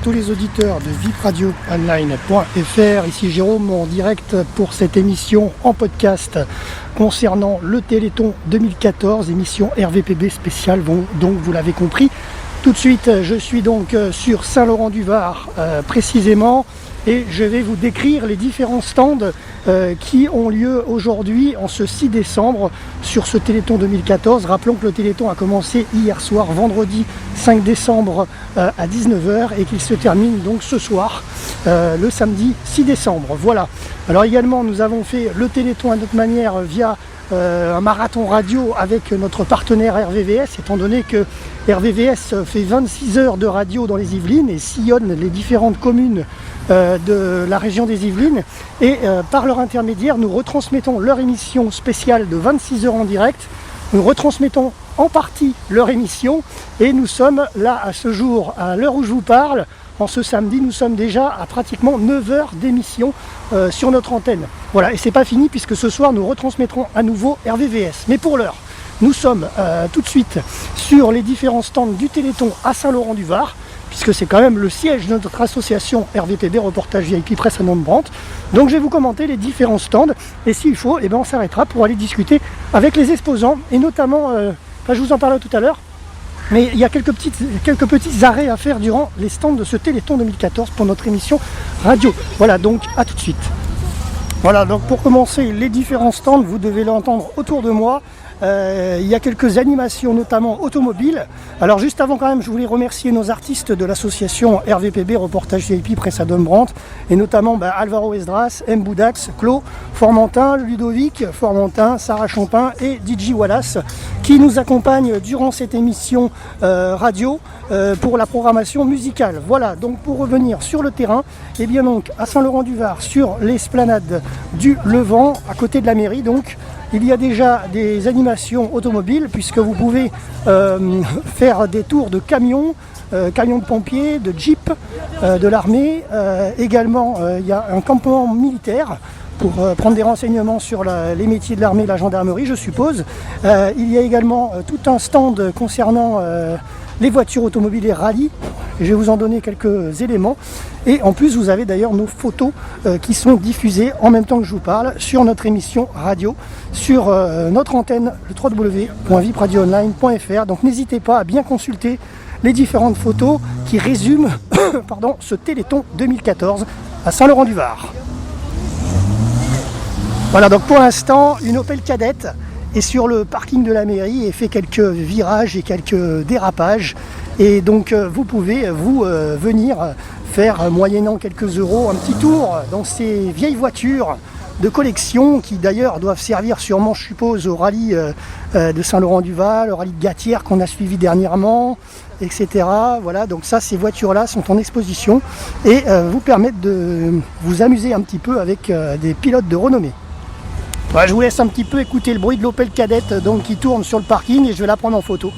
tous les auditeurs de vipradioonline.fr. Ici Jérôme en direct pour cette émission en podcast concernant le Téléthon 2014, émission RVPB spéciale, donc vous l'avez compris. Tout de suite, je suis donc sur Saint-Laurent-du-Var précisément, et je vais vous décrire les différents stands qui ont lieu aujourd'hui en ce 6 décembre sur ce Téléthon 2014. Rappelons que le Téléthon a commencé hier soir, vendredi 5 décembre à 19h, et qu'il se termine donc ce soir, le samedi 6 décembre. Voilà. Alors également, nous avons fait le Téléthon à notre manière via un marathon radio avec notre partenaire RVVS, étant donné que RVVS fait 26 heures de radio dans les Yvelines et sillonne les différentes communes de la région des Yvelines, et par leur intermédiaire nous retransmettons leur émission spéciale de 26 heures en direct. Nous retransmettons en partie leur émission, et nous sommes là à ce jour, à l'heure où je vous parle, en ce samedi, nous sommes déjà à pratiquement 9 heures d'émission sur notre antenne. Voilà, et c'est pas fini puisque ce soir nous retransmettrons à nouveau RVVS. Mais pour l'heure, nous sommes tout de suite sur les différents stands du Téléthon à Saint-Laurent-du-Var, puisque c'est quand même le siège de notre association RVPB, Reportage VIP Presse à Nantes-Brandt. Donc je vais vous commenter les différents stands, et s'il faut, eh ben, on s'arrêtera pour aller discuter avec les exposants, et notamment, je vous en parlerai tout à l'heure, mais il y a quelques petits arrêts à faire durant les stands de ce Téléthon 2014 pour notre émission radio. Voilà, donc à tout de suite. Voilà, donc pour commencer les différents stands, vous devez l'entendre autour de moi. Il y a quelques animations, notamment automobiles. Alors juste avant quand même, je voulais remercier nos artistes de l'association RVPB, Reportage VIP Presse à Nantes-Brandt, et notamment Alvaro Esdras, M. Boudax, Claude Formentin, Ludovic Formentin, Sarah Champin et DJ Wallace, qui nous accompagnent durant cette émission radio pour la programmation musicale. Voilà, donc pour revenir sur le terrain, et bien donc à Saint-Laurent-du-Var, sur l'esplanade du Levant, à côté de la mairie, donc il y a déjà des animations automobiles, puisque vous pouvez faire des tours de camions, camions de pompiers, de jeeps, de l'armée. Également, il y a un campement militaire pour prendre des renseignements sur les métiers de l'armée et de la gendarmerie, je suppose. Il y a également tout un stand concernant les voitures automobiles et rallye. Je vais vous en donner quelques éléments. Et en plus, vous avez d'ailleurs nos photos qui sont diffusées en même temps que je vous parle sur notre émission radio, sur notre antenne, le www.vipradioonline.fr. Donc n'hésitez pas à bien consulter les différentes photos qui résument ce Téléthon 2014 à Saint-Laurent-du-Var. Voilà, donc pour l'instant, une Opel Kadett est sur le parking de la mairie et fait quelques virages et quelques dérapages. Et donc vous pouvez venir faire, moyennant quelques euros, un petit tour dans ces vieilles voitures de collection qui d'ailleurs doivent servir sûrement, je suppose, au rallye de Saint-Laurent-du-Val, au rallye de Gatière qu'on a suivi dernièrement, etc. Voilà, donc ça, ces voitures-là sont en exposition et vous permettent de vous amuser un petit peu avec des pilotes de renommée. Voilà, je vous laisse un petit peu écouter le bruit de l'Opel Kadett donc, qui tourne sur le parking, et je vais la prendre en photo.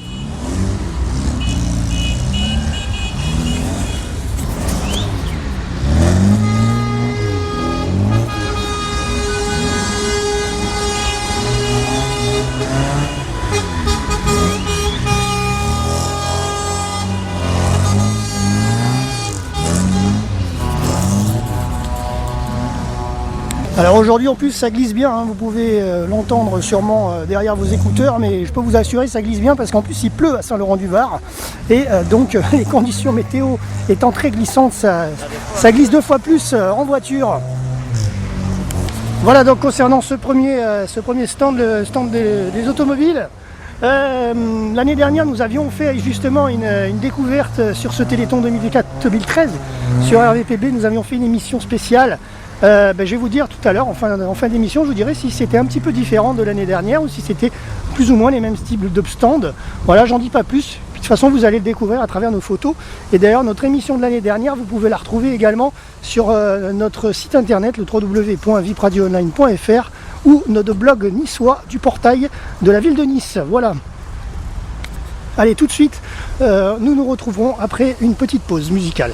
Alors aujourd'hui en plus ça glisse bien, hein, vous pouvez l'entendre sûrement derrière vos écouteurs, mais je peux vous assurer ça glisse bien parce qu'en plus il pleut à Saint-Laurent-du-Var, et donc les conditions météo étant très glissantes, ça glisse 2 fois plus en voiture. Voilà, donc concernant ce premier stand, le stand des automobiles. L'année dernière nous avions fait justement une découverte sur ce Téléthon 2013 sur RVPB. Nous avions fait une émission spéciale. Je vais vous dire tout à l'heure, en fin d'émission, je vous dirai si c'était un petit peu différent de l'année dernière ou si c'était plus ou moins les mêmes types de stands. Voilà, j'en dis pas plus. Puis, de toute façon, vous allez le découvrir à travers nos photos. Et d'ailleurs, notre émission de l'année dernière, vous pouvez la retrouver également sur notre site internet, le www.vipradioonline.fr, ou notre blog niçois du portail de la ville de Nice. Voilà. Allez, tout de suite, nous nous retrouverons après une petite pause musicale.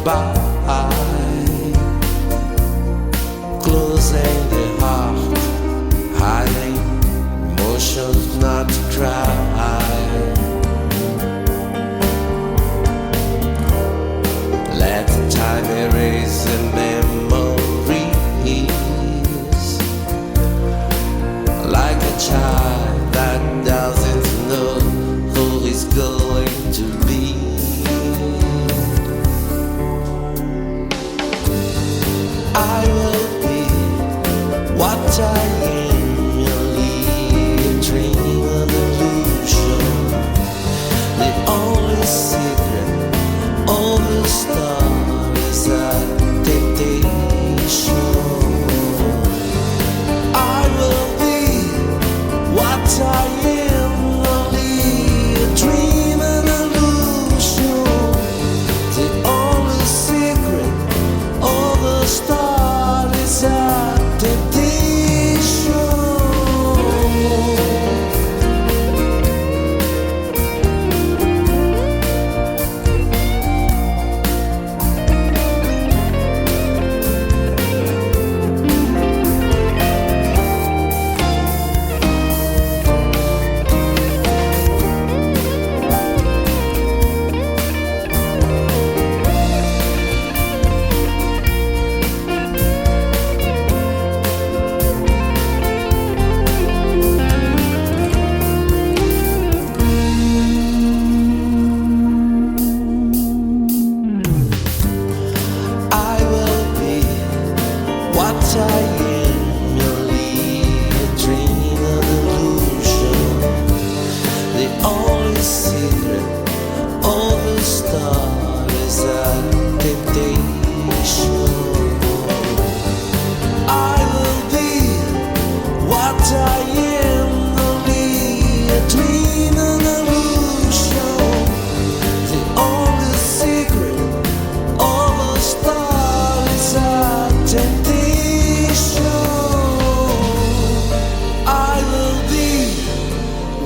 by, closing the heart, hiding emotions not to cry. Let time erase the memories, like a child that doesn't know who he's going to be. I will be what I am, only a dream, an illusion, the only secret of the star is a temptation. I will be what I am, only a dream, an illusion, the only secret of the star is a temptation.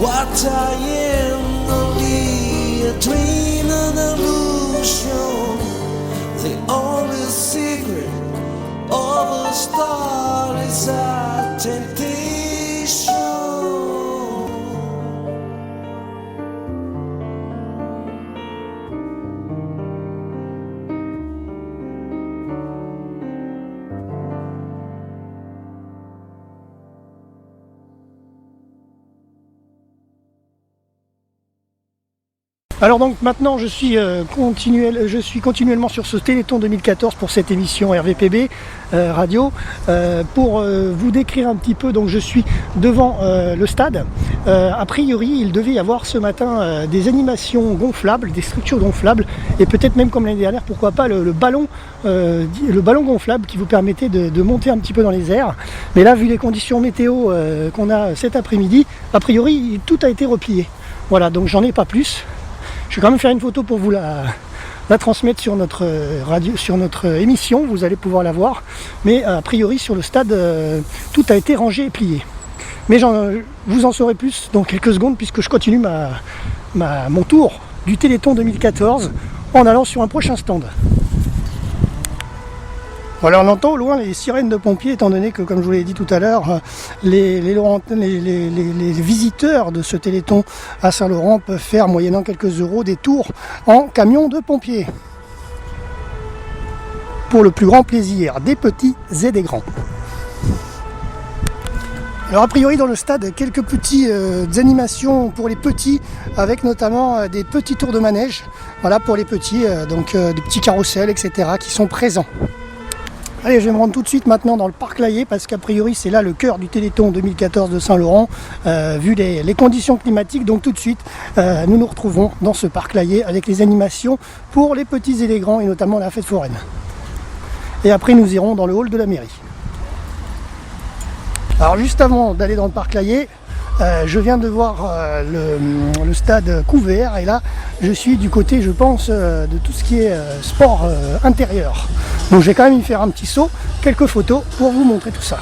What I am, only a dream, an illusion, the only secret of a star is a temptation. Alors donc maintenant je suis continuellement sur ce Téléthon 2014 pour cette émission RVPB radio pour vous décrire un petit peu. Donc je suis devant le stade. A priori il devait y avoir ce matin des animations gonflables, des structures gonflables et peut-être même comme l'année dernière, pourquoi pas le ballon gonflable qui vous permettait de monter un petit peu dans les airs. Mais là, vu les conditions météo qu'on a cet après-midi, a priori tout a été replié. Voilà, donc j'en ai pas plus. Je vais quand même faire une photo pour vous la transmettre sur notre radio, sur notre émission, vous allez pouvoir la voir. Mais a priori sur le stade, tout a été rangé et plié. Mais vous en saurez plus dans quelques secondes puisque je continue mon tour du Téléthon 2014 en allant sur un prochain stand. Voilà, on entend au loin les sirènes de pompiers, étant donné que, comme je vous l'ai dit tout à l'heure, les visiteurs de ce Téléthon à Saint-Laurent peuvent faire, moyennant quelques euros, des tours en camion de pompiers. Pour le plus grand plaisir des petits et des grands. Alors a priori dans le stade, quelques petites animations pour les petits, avec notamment des petits tours de manège, voilà pour les petits, donc des petits carrousels, etc. qui sont présents. Allez, je vais me rendre tout de suite maintenant dans le parc Layet parce qu'a priori c'est là le cœur du Téléthon 2014 de Saint-Laurent vu les conditions climatiques. Donc tout de suite nous nous retrouvons dans ce parc Layet avec les animations pour les petits et les grands et notamment la fête foraine. Et après nous irons dans le hall de la mairie. Alors juste avant d'aller dans le parc Layet, je viens de voir le stade couvert et là je suis du côté, je pense, de tout ce qui est sport intérieur. Donc je vais quand même y faire un petit saut, quelques photos pour vous montrer tout ça.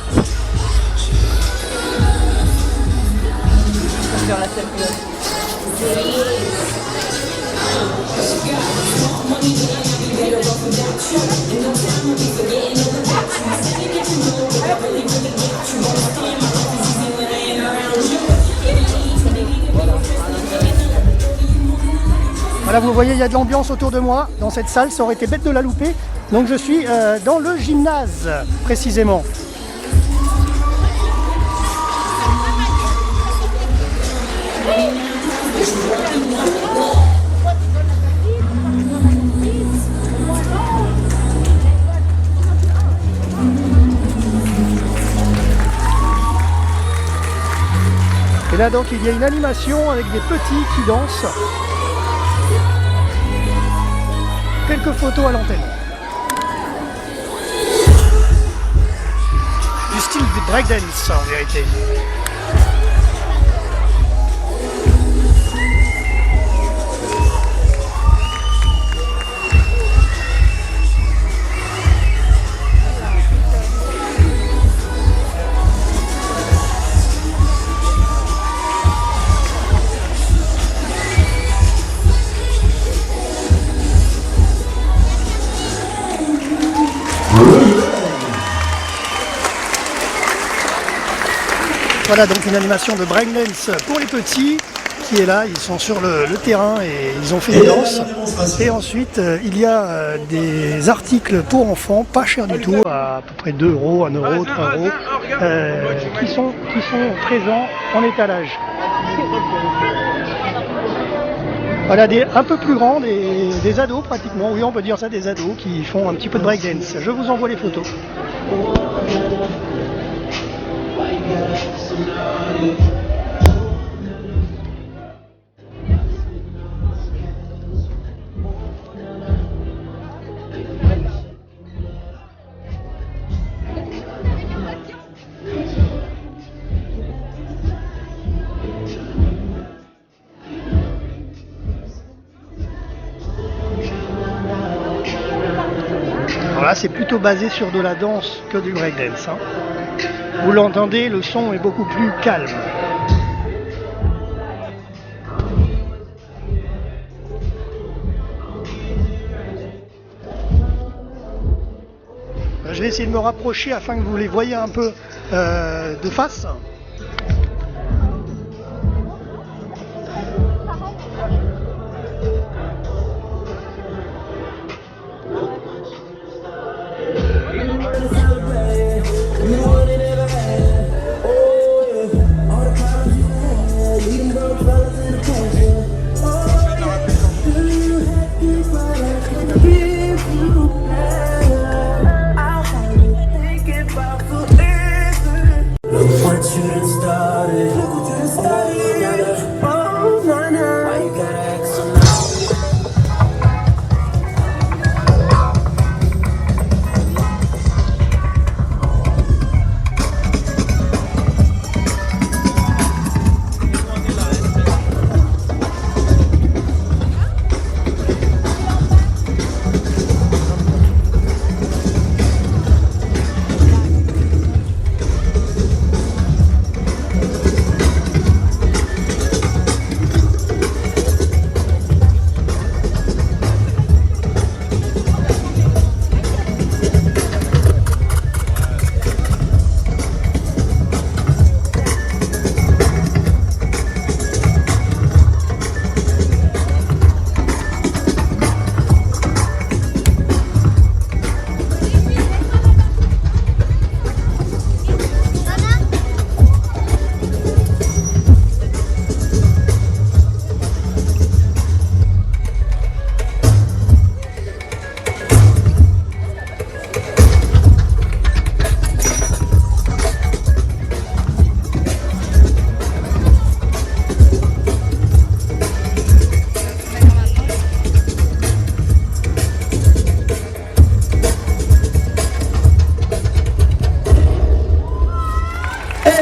Voilà, vous voyez, il y a de l'ambiance autour de moi. Dans cette salle, ça aurait été bête de la louper. Donc je suis dans le gymnase, précisément. Et là donc il y a une animation avec des petits qui dansent. Quelques photos à l'antenne. Du style de breakdance en vérité. Voilà donc une animation de breakdance pour les petits qui est là, ils sont sur le terrain et ils ont fait des danses. Et ensuite il y a des articles pour enfants, pas cher du tout, à peu près 2 euros, 1 euro, 3 euros, qui sont présents en étalage. Voilà, un peu plus grands, des ados pratiquement, oui on peut dire ça, des ados qui font un petit peu de breakdance. Je vous envoie les photos. Alors là, c'est plutôt basé sur de la danse que du breakdance, hein. Vous l'entendez, le son est beaucoup plus calme. Je vais essayer de me rapprocher afin que vous les voyez un peu de face.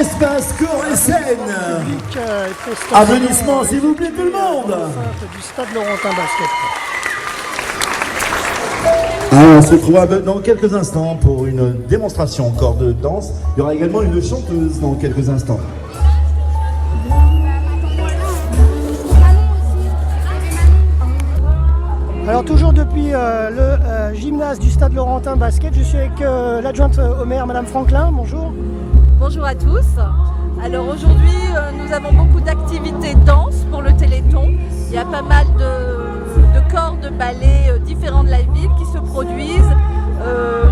Espace Corps et Scène. Applaudissements s'il vous plaît tout le monde. Du stade Laurentin Basket. Alors, on se retrouve dans quelques instants pour une démonstration encore de danse. Il y aura également une chanteuse dans quelques instants. Alors toujours depuis le gymnase du Stade Laurentin Basket. Je suis avec l'adjointe au maire, Madame Franklin. Bonjour. Bonjour à tous. Alors aujourd'hui, nous avons beaucoup d'activités danse pour le Téléthon. Il y a pas mal de corps de ballet différents de la ville qui se produisent.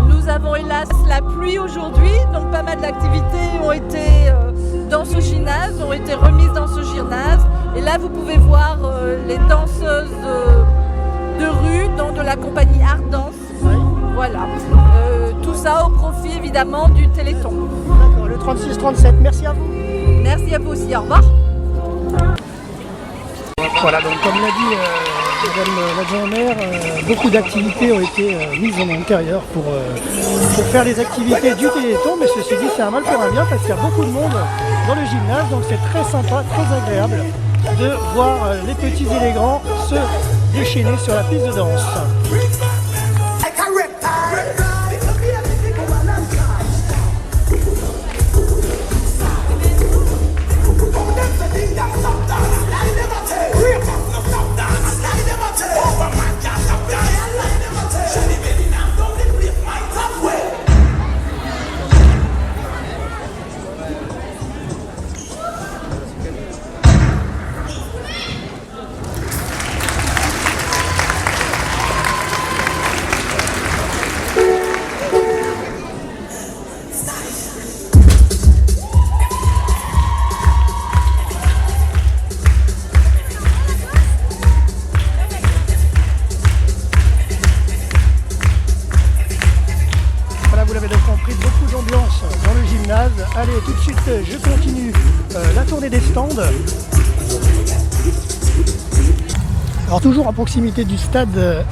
Nous avons hélas la pluie aujourd'hui, donc pas mal d'activités ont été dans ce gymnase, ont été remises dans ce gymnase. Et là, vous pouvez voir les danseuses de rue, donc de la compagnie Art Dance. Oui. Voilà. Tout ça au profit évidemment du Téléthon. D'accord, le 36-37. Merci à vous. Merci à vous aussi. Au revoir. Voilà, donc comme l'a dit Madame l'adjointe au maire, beaucoup d'activités ont été mises en intérieur pour faire les activités du Téléthon, mais ceci dit, c'est un mal pour un bien parce qu'il y a beaucoup de monde dans le gymnase, donc c'est très sympa, très agréable de voir les petits et les grands se déchaîner sur la piste de danse. Allez, tout de suite, je continue la tournée des stands. Alors toujours à proximité du stade,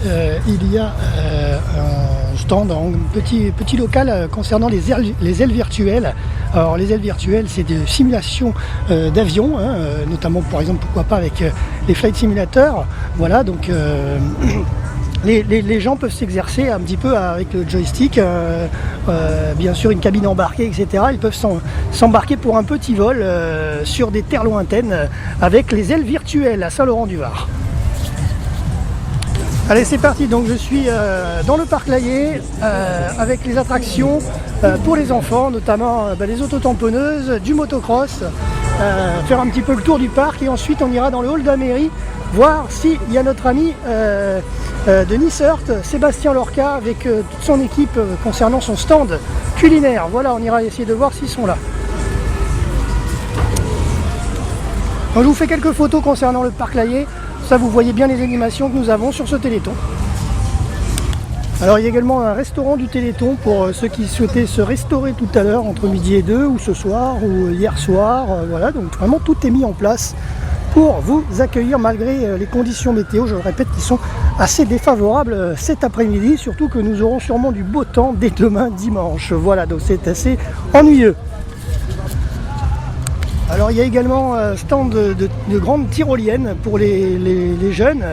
il y a un stand, un petit local concernant les ailes virtuelles. Alors les ailes virtuelles, c'est des simulations d'avions, hein, notamment par exemple, pourquoi pas avec les flight simulateurs. Voilà, donc les gens peuvent s'exercer un petit peu avec le joystick, bien sûr une cabine embarquée, etc. Ils peuvent s'embarquer pour un petit vol sur des terres lointaines avec les ailes virtuelles à Saint-Laurent-du-Var. Allez, c'est parti, donc je suis dans le parc Layet avec les attractions pour les enfants, notamment les autotamponneuses, du motocross, faire un petit peu le tour du parc et ensuite on ira dans le hall de la mairie voir s'il y a notre ami de Niceurt, Sébastien Lorca, avec toute son équipe concernant son stand culinaire. Voilà, on ira essayer de voir s'ils sont là. Donc, je vous fais quelques photos concernant le parc Layet. Ça, vous voyez bien les animations que nous avons sur ce Téléthon. Alors, il y a également un restaurant du Téléthon pour ceux qui souhaitaient se restaurer tout à l'heure entre midi et 2 ou ce soir ou hier soir. Voilà, donc vraiment tout est mis en place pour vous accueillir malgré les conditions météo, je le répète, qui sont assez défavorables cet après-midi, surtout que nous aurons sûrement du beau temps dès demain dimanche. Voilà, donc c'est assez ennuyeux. Alors il y a également un stand de grandes tyroliennes pour les jeunes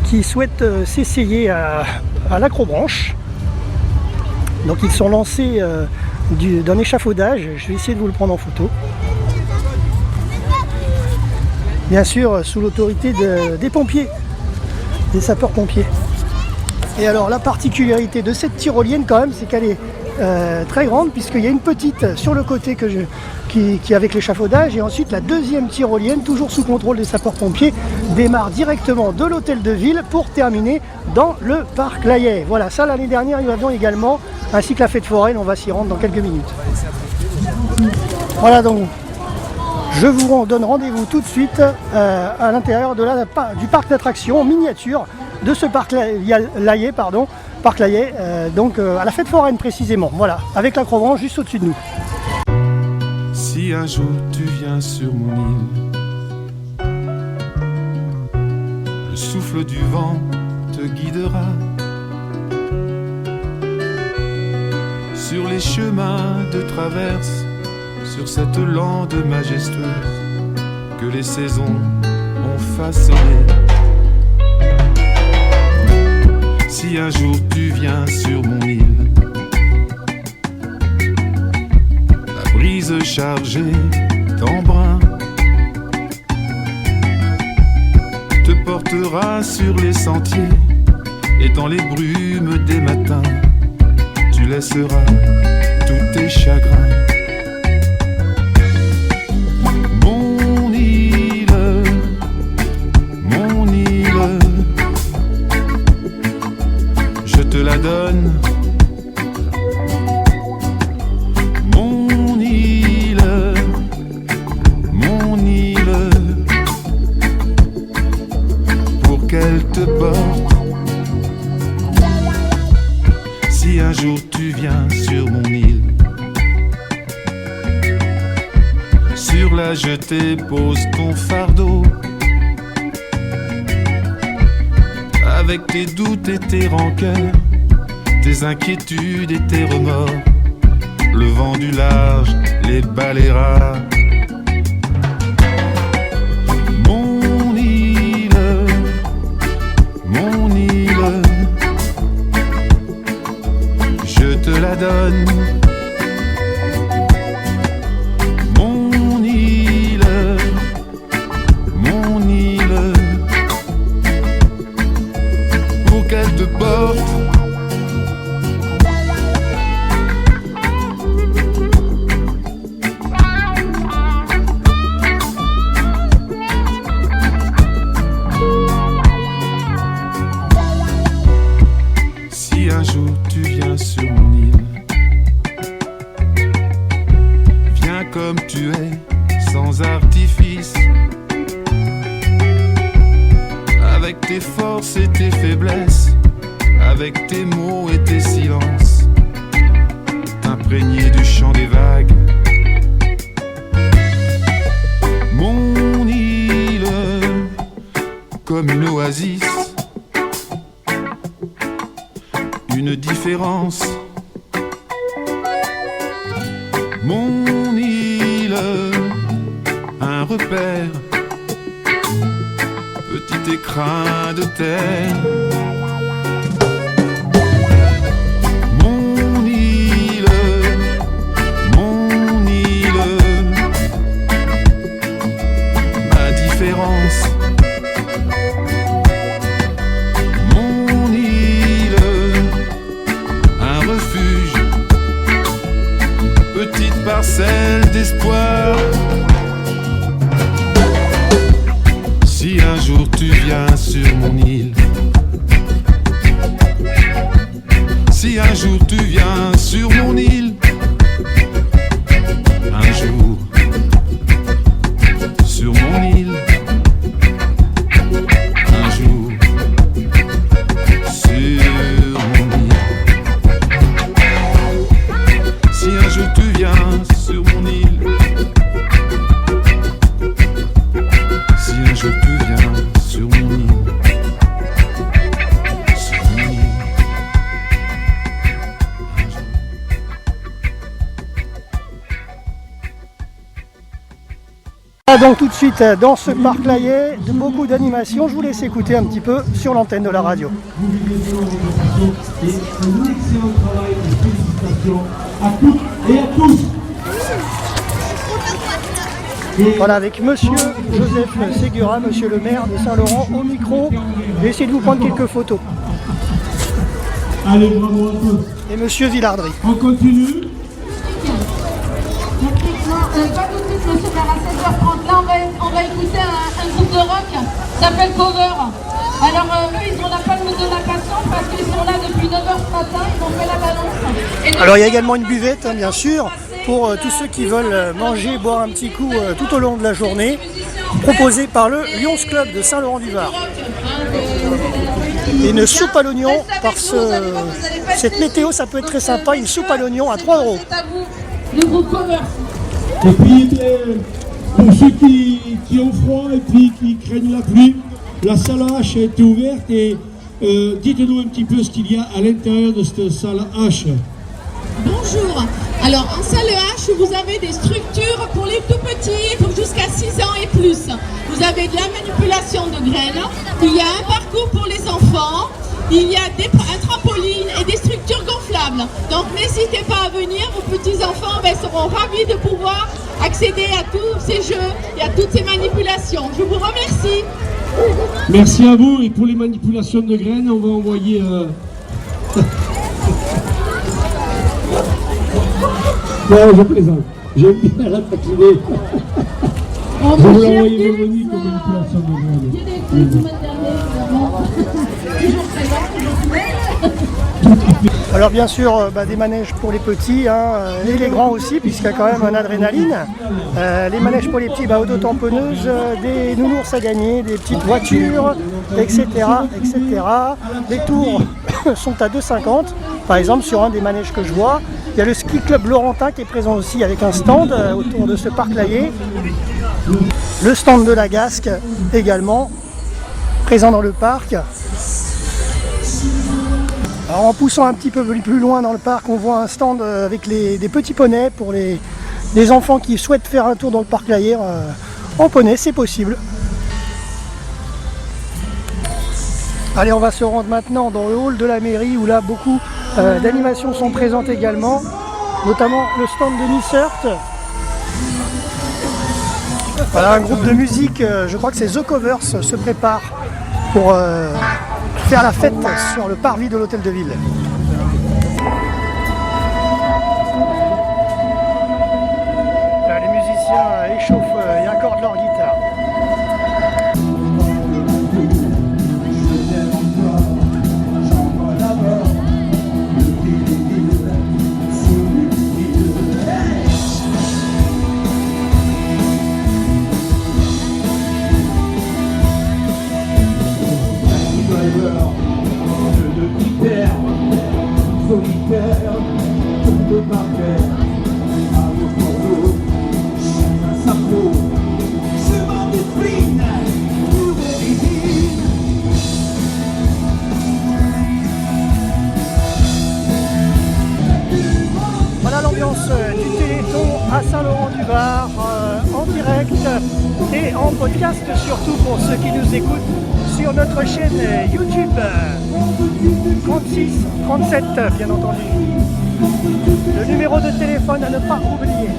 qui souhaitent s'essayer à l'acrobranche. Donc ils sont lancés d'un échafaudage, je vais essayer de vous le prendre en photo. Bien sûr, sous l'autorité des pompiers, des sapeurs-pompiers. Et alors, la particularité de cette tyrolienne, quand même, c'est qu'elle est très grande, puisqu'il y a une petite sur le côté qui est avec l'échafaudage, et ensuite la deuxième tyrolienne, toujours sous contrôle des sapeurs-pompiers, démarre directement de l'hôtel de ville pour terminer dans le parc Layet. Voilà, ça l'année dernière, il y avait également, ainsi que la fête foraine, on va s'y rendre dans quelques minutes. Voilà donc. Je vous donne rendez-vous tout de suite à l'intérieur du parc d'attractions miniature de ce parc Layet, donc à la fête foraine précisément, voilà, avec l'acrobranche juste au-dessus de nous. Si un jour tu viens sur mon île, le souffle du vent te guidera sur les chemins de traverse, sur cette lande majestueuse que les saisons ont façonnée. Si un jour tu viens sur mon île, la brise chargée d'embrun te portera sur les sentiers Et dans les brumes des matins, tu laisseras tous tes chagrins. Mon île, je te la donne. Mon île, pour qu'elle te porte. Si un jour tu viens sur mon île, sur la jetée pose ton fardeau, avec tes doutes et tes rancœurs, tes inquiétudes et tes remords. Le vent du large les balayera. Mon île, je te la donne. Mon île, pour qu'elle te porte. Si un jour tu viens sur mon île, viens comme tu es, sans artifice, avec tes forces et tes faiblesses, avec tes mots et tes silences, t'imprégner du chant des vagues. Mon île, comme une oasis, une différence. Mon île, un repère, petit écrin de terre. Mon île, ma différence. Mon île, un refuge, petite parcelle d'espoir. Si un jour tu viens sur mon île, si un jour tu viens sur mon île, un jour sur mon île, un jour sur mon île. Si un jour tu viens sur mon île, si un jour tu viens sur mon île, sur mon île, un jour. Donc tout de suite dans ce parc Layet, beaucoup d'animations. Je vous laisse écouter un petit peu sur l'antenne de la radio. Et un excellent travail et félicitations à toutes et à tous. Voilà, avec monsieur Joseph Ségura, monsieur le maire de Saint-Laurent au micro. Je vais essayer de vous prendre quelques photos. Allez, bravo à tous. Et monsieur Villardry. On continue. Pas tout de suite, monsieur, vers à 16h30. Là, on va écouter un groupe de rock qui s'appelle Cover. Alors, eux, ils ont la palme de la passion parce qu'ils sont là depuis 9h ce matin. Ils ont fait la balance. Alors, il y a également une buvette, bien sûr, pour tous ceux qui veulent manger, boire un petit coup tout au long de la journée, proposée par le Lions Club de Saint-Laurent-du-Var. Et une soupe à l'oignon, cette météo, ça peut être très sympa, une soupe à l'oignon à 3 €. C'est à vous, le groupe Cover. Et puis, pour ceux qui ont froid et puis qui craignent la pluie, la salle H est ouverte et dites-nous un petit peu ce qu'il y a à l'intérieur de cette salle H. Bonjour. Alors, en salle H, vous avez des structures pour les tout petits, pour jusqu'à 6 ans et plus. Vous avez de la manipulation de graines, il y a un parcours pour les enfants, il y a un trampoline et des structures gonflables. Donc, n'hésitez pas à venir, vos petits-enfants seront ravis de pouvoir accéder à tous ces jeux et à toutes ces manipulations. Je vous remercie. Merci à vous. Et pour les manipulations de graines, on va envoyer... Non, je plaisante. J'aime bien la taquiner. Je vais vous l'envoyer Véronique pour manipulation de graines. Il y a des trucs pour mettre derrière, évidemment. Toujours présent, Alors bien sûr, des manèges pour les petits et les grands aussi, puisqu'il y a quand même un adrénaline. Les manèges pour les petits, auto-tamponneuses, des nounours à gagner, des petites voitures, etc. etc. Les tours sont à 2,50. Par exemple, sur un des manèges que je vois, il y a le ski club Laurentin qui est présent aussi avec un stand autour de ce parc Layet. Le stand de la Gasque également, présent dans le parc. Alors en poussant un petit peu plus loin dans le parc, on voit un stand avec des petits poneys pour les enfants qui souhaitent faire un tour dans le parc Layet en poney, c'est possible. Allez, on va se rendre maintenant dans le hall de la mairie où là beaucoup d'animations sont présentes également, notamment le stand de Nissert. Voilà, un groupe de musique, je crois que c'est The Covers, se prépare pour faire la fête sur le parvis de l'hôtel de ville. Là, les musiciens échauffent et accordent leur guitare. Voilà l'ambiance du Téléthon à Saint-Laurent-du-Var en direct et en podcast, surtout pour ceux qui nous écoutent sur notre chaîne YouTube 36 37 bien entendu. Le numéro de téléphone à ne pas oublier.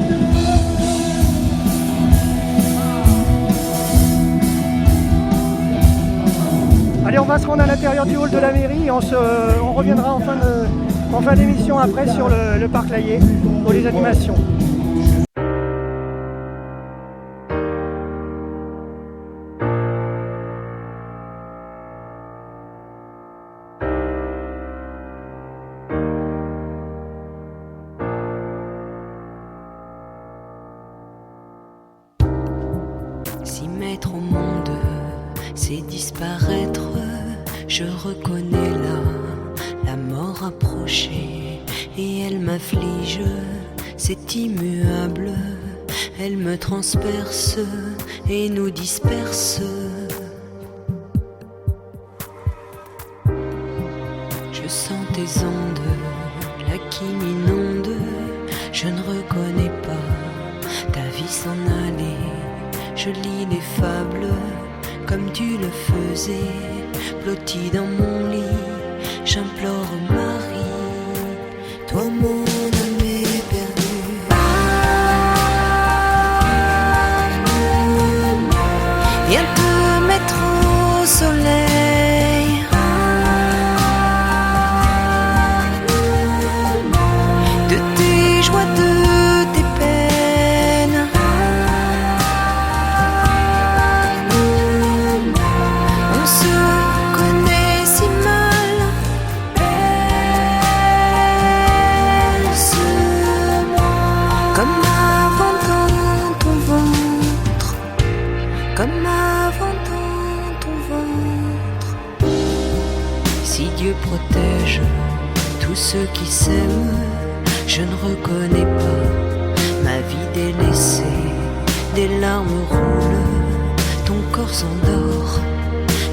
Allez, on va se rendre à l'intérieur du hall de la mairie et on reviendra en fin d'émission après sur le parc Layet pour les animations. S'y mettre au monde, c'est disparaître. Je reconnais là la mort approchée et elle m'afflige. C'est immuable, elle me transperce et nous disperse. Je sens tes ondes là qui m'inondent. Je ne reconnais pas ta vie s'en aller. Je lis les fables comme tu le faisais, blotti dans mon lit, j'implore Marie, toi mon âme perdue. Viens te mettre au soleil, de tes joies, de tes peines. On se connaît si mal, laisse-moi comme avant dans ton ventre, comme avant dans ton ventre. Si Dieu protège tous ceux qui s'aiment, je ne reconnais pas ma vie délaissée. Des larmes roulent, ton corps s'endort.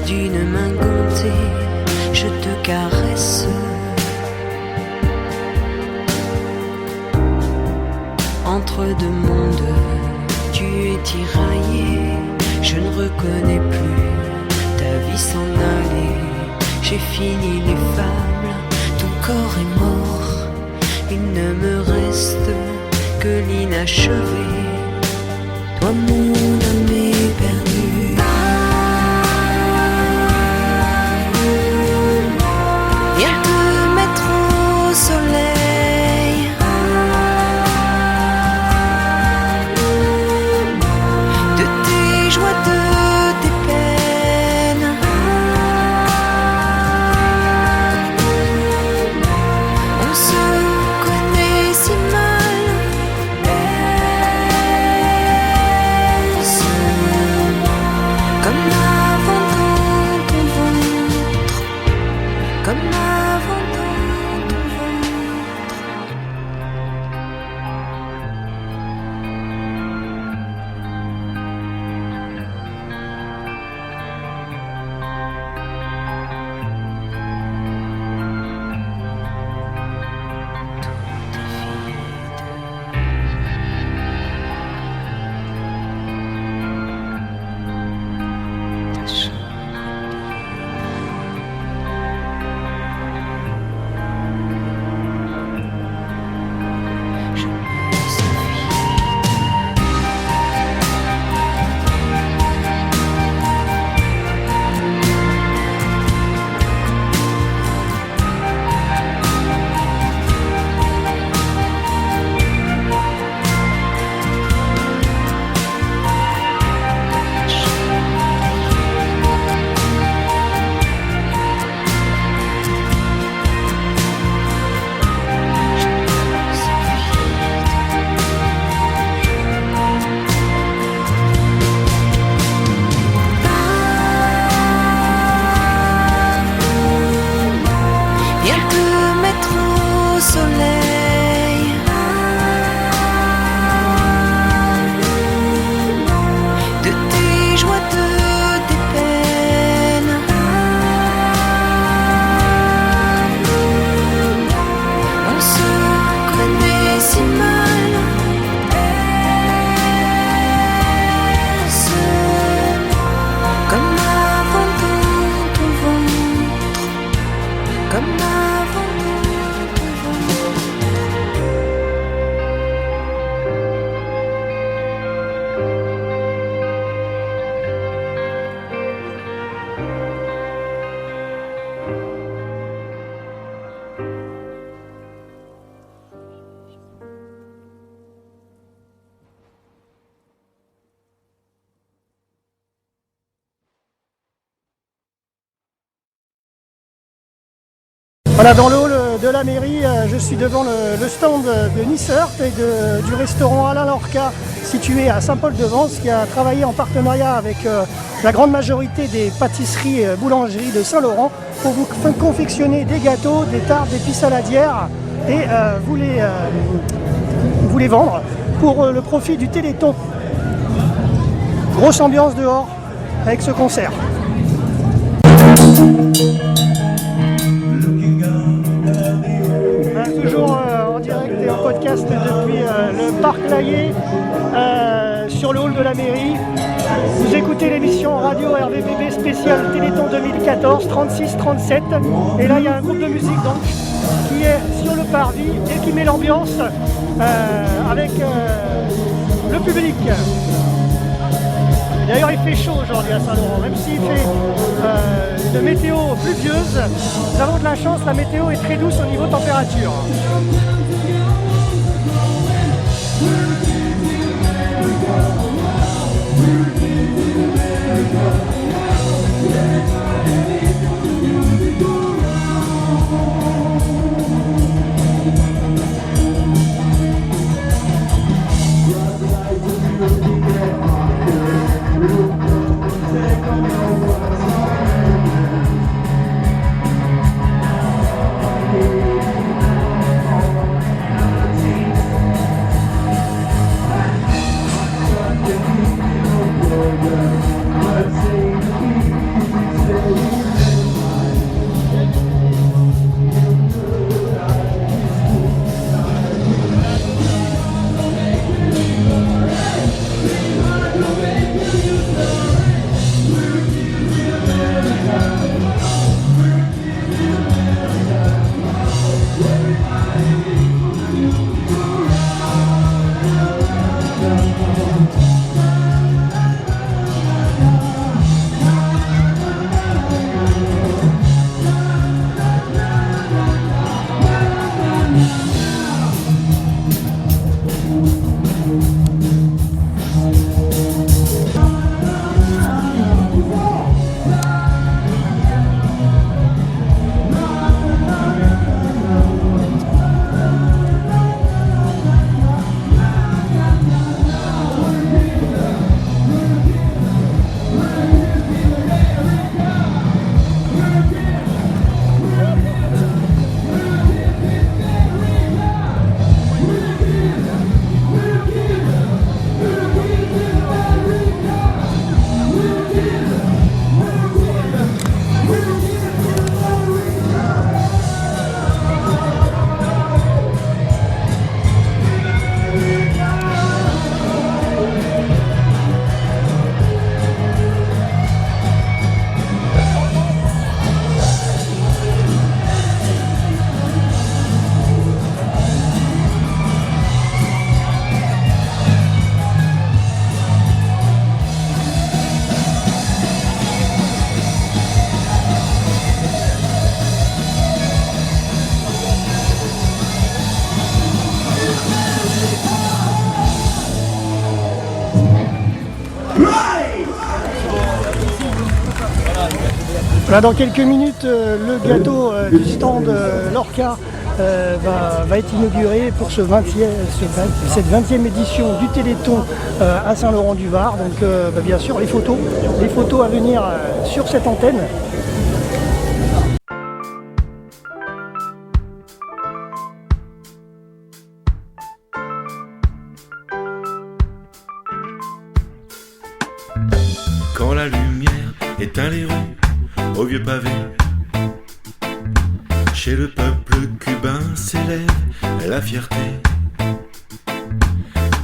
D'une main gantée, je te caresse. Entre deux mondes, tu es tiraillé. Je ne reconnais plus ta vie s'en aller. J'ai fini les fables, ton corps est mort. Il ne me reste que l'inachevé. Toi mon âme est perdue. soleil. De tes joies, de tes peines. On se connaît si mal. Est-ce comme avant dans ton ventre, comme avant dans ton ventre. Voilà, dans le hall de la mairie, je suis devant le stand de Nissert et du restaurant Alain Lorca, situé à Saint-Paul-de-Vence, qui a travaillé en partenariat avec la grande majorité des pâtisseries et boulangeries de Saint-Laurent pour vous confectionner des gâteaux, des tartes, des pistes saladières et vous les vendre pour le profit du Téléthon. Grosse ambiance dehors avec ce concert. Toujours en direct et en podcast depuis le Parc Layet sur le hall de la mairie. Vous écoutez l'émission radio RVPB spéciale Téléthon 2014 36-37 et là il y a un groupe de musique donc qui est sur le parvis et qui met l'ambiance avec le public. D'ailleurs il fait chaud aujourd'hui à Saint-Laurent, même s'il fait une météo pluvieuse, nous avons de la chance, la météo est très douce au niveau température. Là, dans quelques minutes, le gâteau du stand Lorca va être inauguré pour cette 20e édition du Téléthon à Saint-Laurent-du-Var. Donc bien sûr les photos à venir sur cette antenne. éteint les rues au vieux pavé. Chez le peuple cubain s'élève la fierté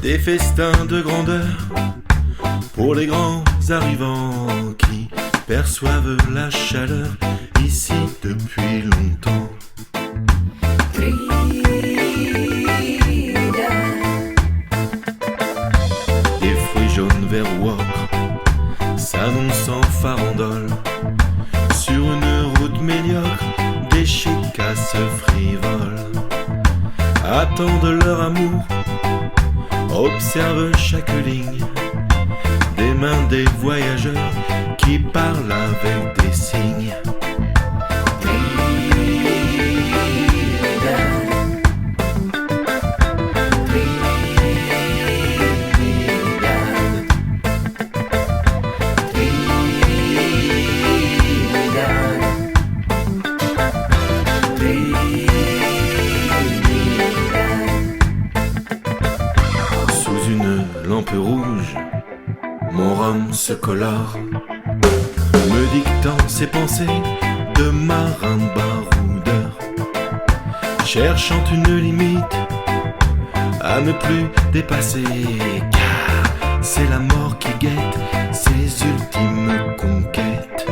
des festins de grandeur pour les grands arrivants qui perçoivent la chaleur ici depuis longtemps. Des fruits jaunes, verts ou ocre s'annoncent en farandole sur une route médiocre. Des chicasses frivoles attendent leur amour, observent chaque ligne des mains des voyageurs qui parlent avec des signes. Sous une lampe rouge, mon rhum se colore, me dictant ses pensées de marin baroudeur, cherchant une limite à ne plus dépasser, car c'est la mort qui guette ses ultimes conquêtes.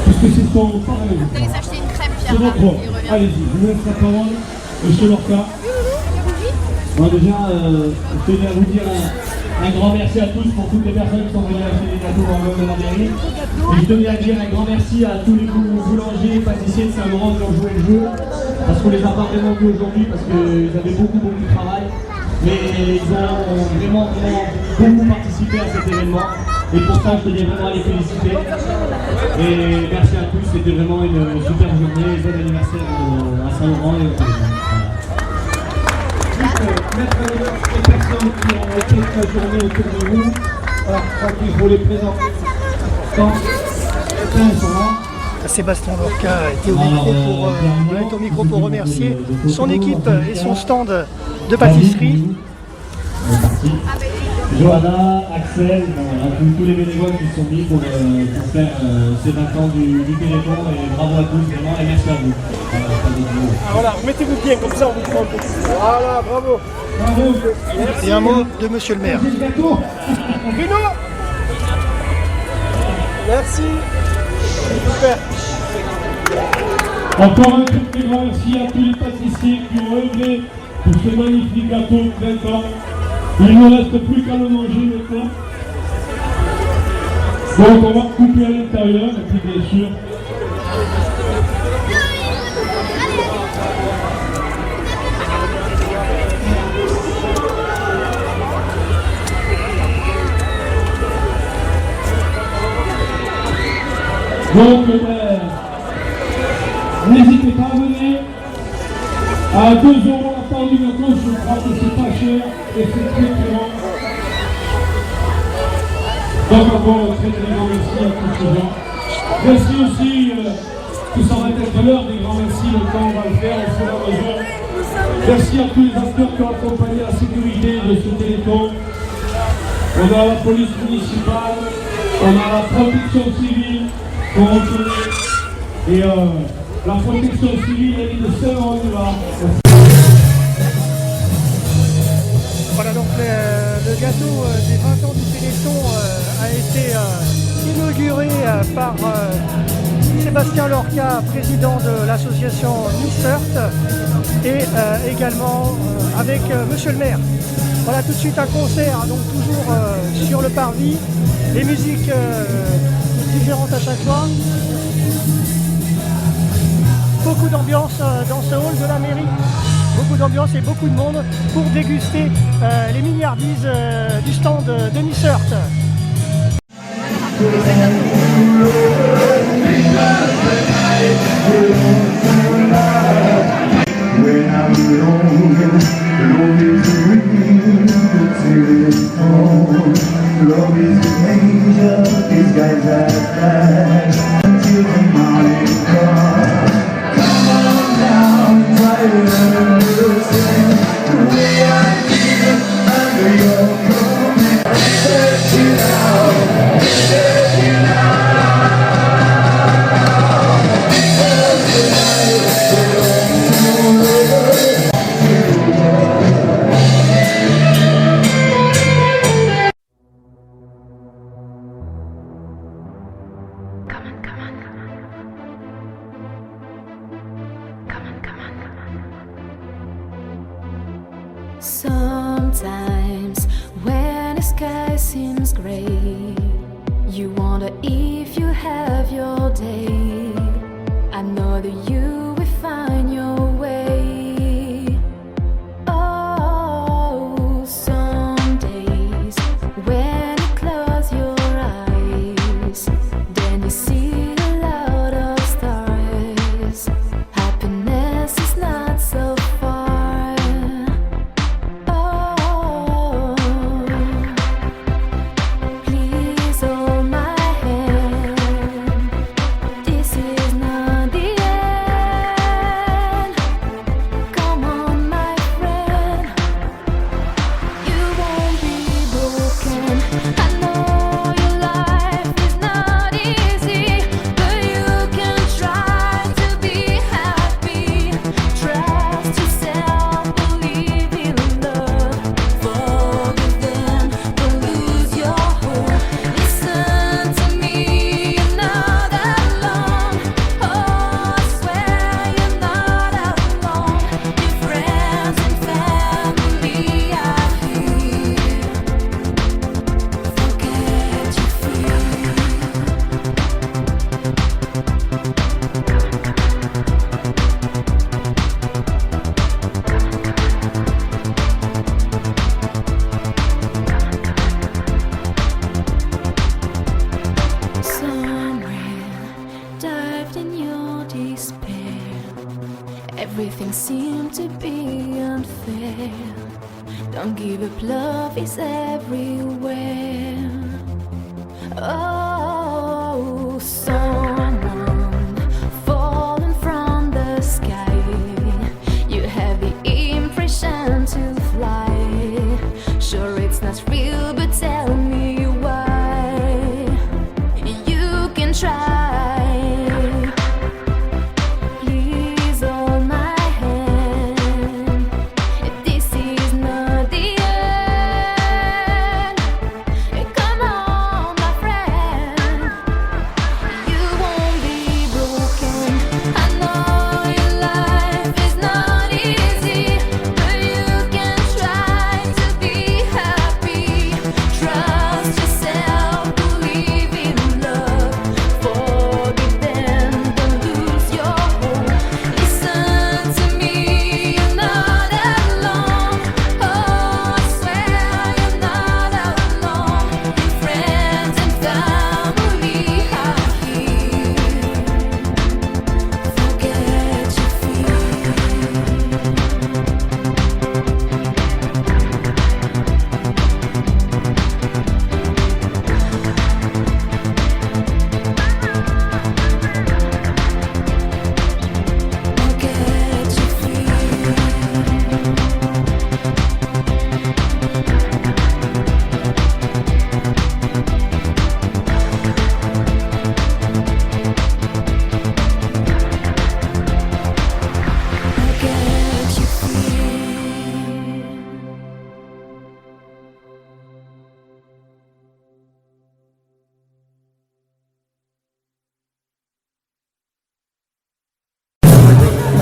Parce que c'est ton pareil. Vous allez s'acheter une crêpe, Pierre. C'est votre droit. Allez-y, je vous laisse la parole. Monsieur Lorca. Bon, déjà, je tenais à vous dire un grand merci à tous pour toutes les personnes qui sont venues acheter des gâteaux en l'honneur de la mairie. Et je tenais à dire un grand merci à tous les boulangers, pâtissiers de Saint-Laurent qui ont joué le jeu. Parce qu'on les a pas vraiment vus aujourd'hui parce qu'ils avaient beaucoup de travail. Mais ils ont vraiment beaucoup participé à cet événement. Et pour ça, je tenais vraiment à les féliciter. Et merci à tous, c'était vraiment une super journée. Bon anniversaire à Saint-Laurent et au téléphone. Juste mettre à l'honneur les personnes qui ont été toute la journée autour de vous. Voilà, je crois qu'il faut les présenter. Sébastien Lorca a été au micro pour remercier son équipe et son stand de pâtisserie. Johanna, Axel, voilà, tous les bénévoles qui sont mis pour faire ces 20 ans du Téléthon et bravo à tous vraiment et merci à vous. Voilà, mettez-vous bien comme ça on vous prend un peu. Voilà, bravo. Bravo. Et un mot de monsieur le maire. Bruno. Merci. Super. Encore un très grand merci à tous les pâtissiers qui ont œuvré pour ce magnifique gâteau de 20 ans. Il ne reste plus qu'à le manger maintenant. Donc on va couper à l'intérieur et puis bien sûr. Donc, n'hésitez pas à venir. À 2 € la part du gâteau, je crois que c'est pas cher et c'est très très bon. Donc encore un très très grand merci à tous ces gens. Merci aussi, que ça va être l'heure des grands merci, le temps on va le faire au fur et à mesure. Merci à tous les acteurs qui ont accompagné la sécurité de ce Téléthon. On a la police municipale, on a la protection civile qu'on reconnaît et la protection civile, elle est de Saint-Laurent-du-Var. Voilà donc le gâteau des 20 ans du Téléthon a été inauguré par Sébastien Lorca, président de l'association Nissert, et également avec monsieur le maire. Voilà tout de suite un concert, donc toujours sur le parvis, les musiques différentes à chaque fois. Beaucoup d'ambiance dans ce hall de la mairie, beaucoup d'ambiance et beaucoup de monde pour déguster les milliardises du stand de Nissert. Sometimes when the sky seems gray, you wonder if you have your day. I know that you will find your way. Oh, some days when you close your eyes, then you see a lot of stars. Happiness is not so far. Everything seemed to be unfair. Don't give up, love is everywhere. Oh, someone falling from the sky. You have the impression to fly. Sure, it's not real, but tell me why. You can try. Come on, my friend.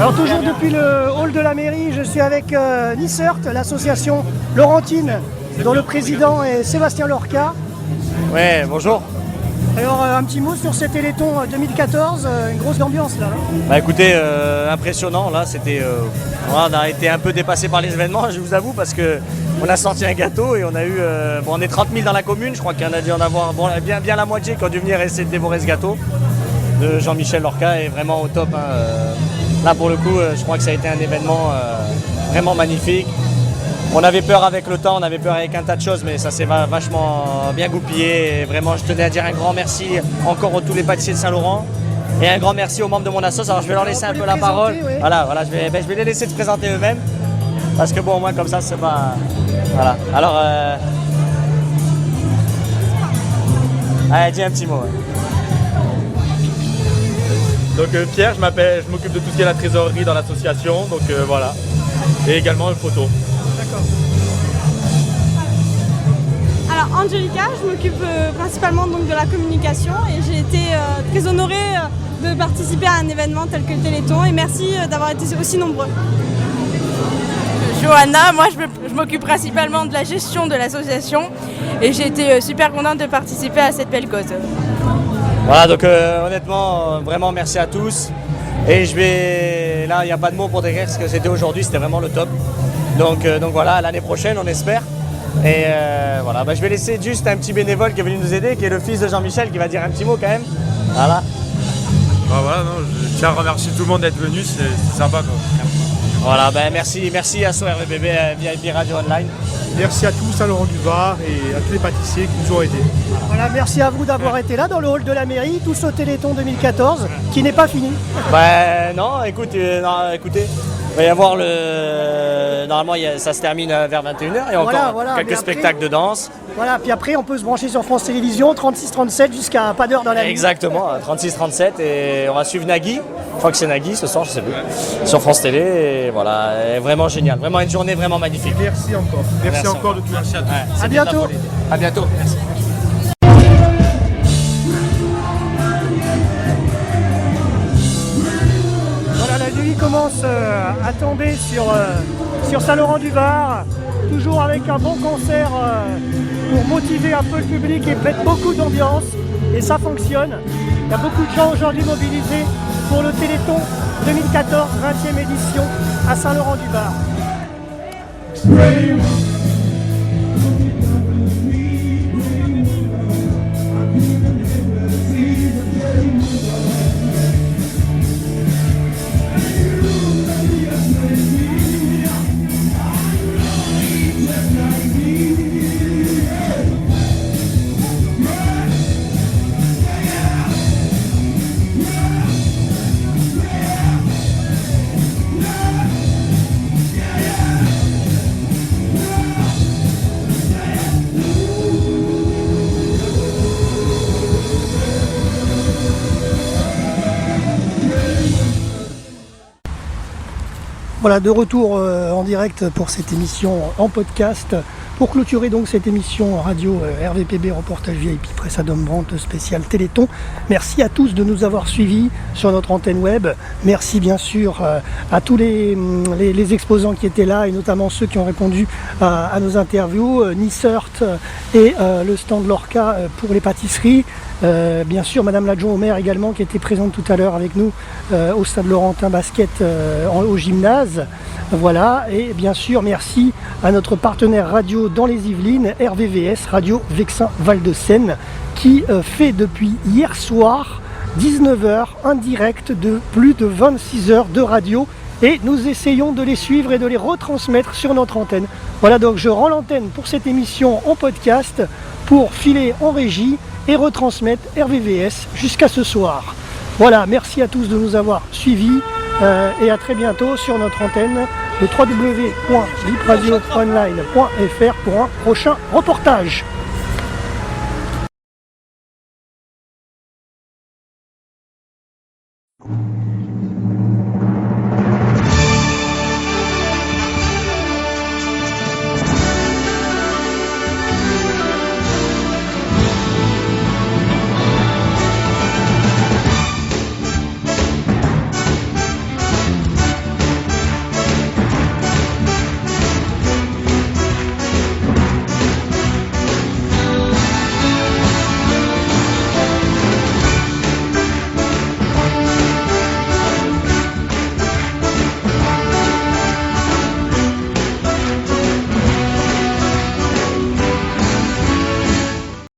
Alors toujours depuis le hall de la mairie, je suis avec Nissert, l'association Laurentine, dont le président est Sébastien Lorca. Ouais, bonjour. Alors un petit mot sur ces Téléthon 2014, une grosse ambiance là. Bah écoutez, impressionnant là, c'était, on a été un peu dépassé par les événements, je vous avoue, parce que on a sorti un gâteau et on a eu, on est 30 000 dans la commune, je crois qu'il y en a dû en avoir bien la moitié qui ont dû venir essayer de dévorer ce gâteau de Jean-Michel Lorca est vraiment au top. Hein. Là pour le coup, je crois que ça a été un événement vraiment magnifique. On avait peur avec le temps, on avait peur avec un tas de choses, mais ça s'est vachement bien goupillé. Et vraiment, je tenais à dire un grand merci encore à tous les pâtissiers de Saint-Laurent. Et un grand merci aux membres de mon assos. Alors je vais leur laisser un peu la parole. Ouais. Voilà, je vais les laisser se présenter eux-mêmes. Parce que bon, au moins comme ça, c'est pas... Voilà. Alors... Allez, dis un petit mot. Donc Pierre, je m'occupe de tout ce qui est la trésorerie dans l'association. Donc voilà. Et également une photo. Alors Angelica, je m'occupe principalement donc, de la communication et j'ai été très honorée de participer à un événement tel que le Téléthon et merci d'avoir été aussi nombreux. Johanna, moi je m'occupe principalement de la gestion de l'association et j'ai été super contente de participer à cette belle cause. Voilà, donc honnêtement, vraiment merci à tous. Et là, il n'y a pas de mots pour décrire ce que c'était aujourd'hui, c'était vraiment le top. Donc voilà, l'année prochaine, on espère. Et voilà, je vais laisser juste un petit bénévole qui est venu nous aider, qui est le fils de Jean-Michel, qui va dire un petit mot quand même. Voilà. Voilà, non, je tiens à remercier tout le monde d'être venu, c'est sympa quoi. Voilà, merci à SORVPB VIP Radio Online. Merci à tous Saint-Laurent-du-Var et à tous les pâtissiers qui nous ont aidés. Voilà, merci à vous d'avoir été là dans le hall de la mairie, tous au Téléthon 2014, qui n'est pas fini. Non, écoutez, il va y avoir normalement, ça se termine vers 21h, il y a encore quelques spectacles de danse. Voilà, puis après on peut se brancher sur France Télévisions, 36-37 jusqu'à pas d'heure dans la nuit. Exactement, 36-37 et on va suivre Nagui. Je crois que c'est Nagui ce soir, je sais plus. Sur France Télé, et voilà, vraiment génial. Vraiment une journée vraiment magnifique. Merci encore. Merci encore de tout. Merci à tous. À bientôt. À bientôt. Merci. Voilà, la nuit commence à tomber sur Saint-Laurent-du-Var. Toujours avec un bon concert pour motiver un peu le public et mettre beaucoup d'ambiance. Et ça fonctionne. Il y a beaucoup de gens aujourd'hui mobilisés pour le Téléthon 2014, 20e édition à Saint-Laurent-du-Var. Voilà, de retour en direct pour cette émission en podcast. Pour clôturer donc cette émission radio RVPB Reportage VIP Presse à Dombrante spécial Téléthon. Merci à tous de nous avoir suivis sur notre antenne web. Merci bien sûr à tous les exposants qui étaient là et notamment ceux qui ont répondu à nos interviews. Nissert et le stand Lorca pour les pâtisseries. Bien sûr Madame l'adjoint au maire également qui était présente tout à l'heure avec nous au stade Laurentin Basket au gymnase. Voilà, et bien sûr merci à notre partenaire radio dans les Yvelines, RVVS, Radio Vexin Val de Seine, qui fait depuis hier soir 19h un direct de plus de 26 heures de radio et nous essayons de les suivre et de les retransmettre sur notre antenne. Voilà, donc je rends l'antenne pour cette émission en podcast pour filer en régie et retransmettre RVVS jusqu'à ce soir. Voilà, merci à tous de nous avoir suivis et à très bientôt sur notre antenne de www.vipradio.online.fr pour un prochain reportage.